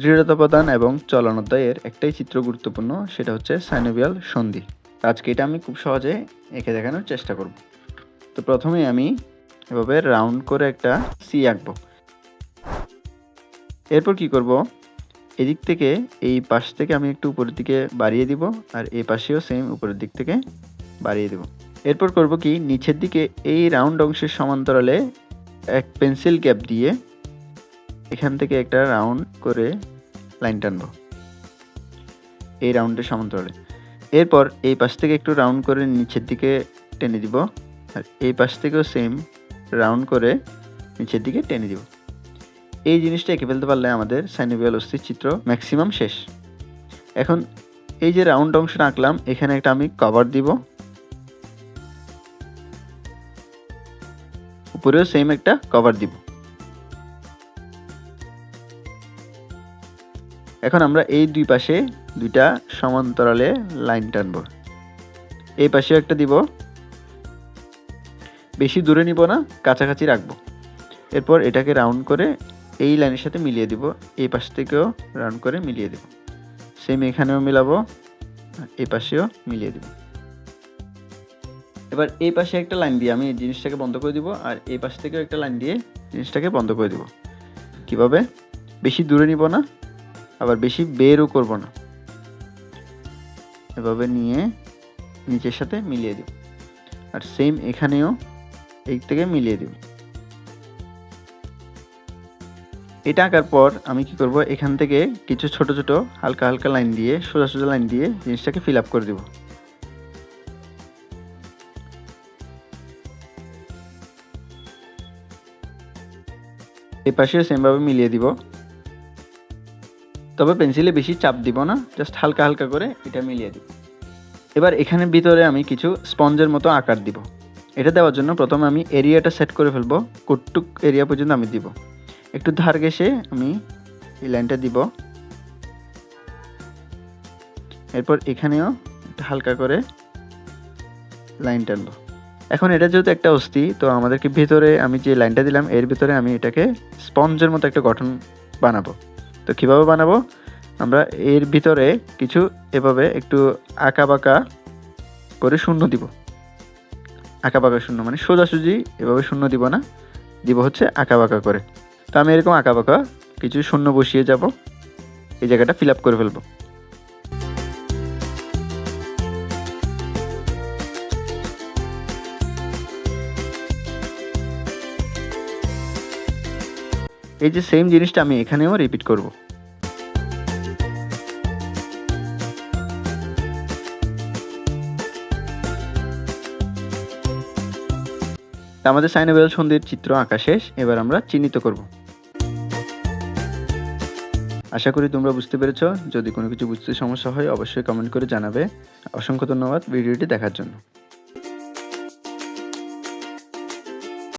দৃঢ়তা প্রদান এবং চলনোদ্দয়ের একটাই চিত্র গুরুত্বপূর্ণ, সেটা হচ্ছে সাইনোভিয়াল সন্ধি। আজকে এটা আমি খুব সহজে এঁকে দেখানোর চেষ্টা করব। তো প্রথমে আমি এভাবে রাউন্ড করে একটা সি আঁকবো। এরপর কি করব, এদিক থেকে এই পাশ থেকে আমি একটু উপরের দিকে বাড়িয়ে দিব, আর এই পাশেও সেম উপরের দিক থেকে বাড়িয়ে দেব। এরপর করব কি, নিচের দিকে এই রাউন্ড অংশের সমান্তরালে এক পেন্সিল ক্যাপ দিয়ে এখান থেকে একটা রাউন্ড করে লাইন টানবো এই রাউন্ডের সমান্তরালে। এরপর এই পাশ থেকে একটু রাউন্ড করে নিচের দিকে টেনে দিব, আর এই পাশ থেকেও সেম রাউন্ড করে নিচের দিকে টেনে দিব। এই জিনিসটা এঁকে ফেলতে পারলে আমাদের সাইনোভিয়াল অস্থির চিত্র ম্যাক্সিমাম শেষ। এখন এই যে রাউন্ড অংশটা আঁকলাম, এখানে একটা আমি কভার দিব, উপরেও সেম একটা কভার দিব। এখন আমরা এই দুই পাশে দুইটা সমান্তরালে লাইন টানব। এই পাশেও একটা দিব, বেশি দূরে নিব না, কাছাকাছি রাখবো। এরপর এটাকে রাউন্ড করে এই লাইনের সাথে মিলিয়ে দিব, এই পাশ থেকেও রাউন্ড করে মিলিয়ে দেব, সেম এখানেও মিলাবো, এই পাশেও মিলিয়ে দেব। এবার এই পাশে একটা লাইন দিয়ে আমি এই জিনিসটাকে বন্ধ করে দিব, আর এই পাশ থেকেও একটা লাইন দিয়ে জিনিসটাকে বন্ধ করে দিব। কিভাবে? বেশি দূরে নিব না, আবার বেশি বেরও করব না, এভাবে নিয়ে নিচের সাথে মিলিয়ে দেব, আর সেম এখানেও এই থেকে মিলিয়ে দেব। এটা আঁকার পর আমি কি করব, এখান থেকে কিছু ছোট ছোট হালকা হালকা লাইন দিয়ে, সোজা সোজা লাইন দিয়ে জিনিসটাকে ফিল আপ করে দেব। এই পাশেও সেমভাবে মিলিয়ে দিব, তবে পেন্সিলে বেশি চাপ দিব না, জাস্ট হালকা হালকা করে এটা মিলিয়ে দিব। এবার এখানে ভিতরে আমি কিছু স্পঞ্জের মতো আকার দিব। এটা দেওয়ার জন্য প্রথমে আমি এরিয়াটা সেট করে ফেলবো, কতটুক এরিয়া পর্যন্ত আমি দিব। একটু ধার ঘেঁষে আমি এই লাইনটা দিব, এরপর এখানেও একটু হালকা করে লাইন টানবো। এখন এটা যেহেতু একটা অস্থি, তো আমাদেরকে ভিতরে আমি যে লাইনটা দিলাম এর ভিতরে আমি এটাকে স্পঞ্জের মতো একটা গঠন বানাবো। তো কীভাবে বানাবো, আমরা এর ভিতরে কিছু এভাবে একটু আঁকা বাঁকা করে শূন্য দিব। আঁকা বাঁকা শূন্য মানে সোজাসুজি এভাবে শূন্য দিব না, দিব হচ্ছে আঁকা বাঁকা করে। তো আমি এরকম আঁকা বাঁকা কিছু শূন্য বসিয়ে যাব, এই জায়গাটা ফিল আপ করে ফেলবো। এই যে সেম জিনিসটা আমি এখানেও রিপিট করব। আমাদের সাইনোভিয়াল সন্ধির চিত্র আঁকা শেষ। এবার আমরা চিহ্নিত করব। আশা করি তোমরা বুঝতে পেরেছ। যদি কোনো কিছু বুঝতে সমস্যা হয় অবশ্যই কমেন্ট করে জানাবে। অসংখ্য ধন্যবাদ ভিডিওটি দেখার জন্য।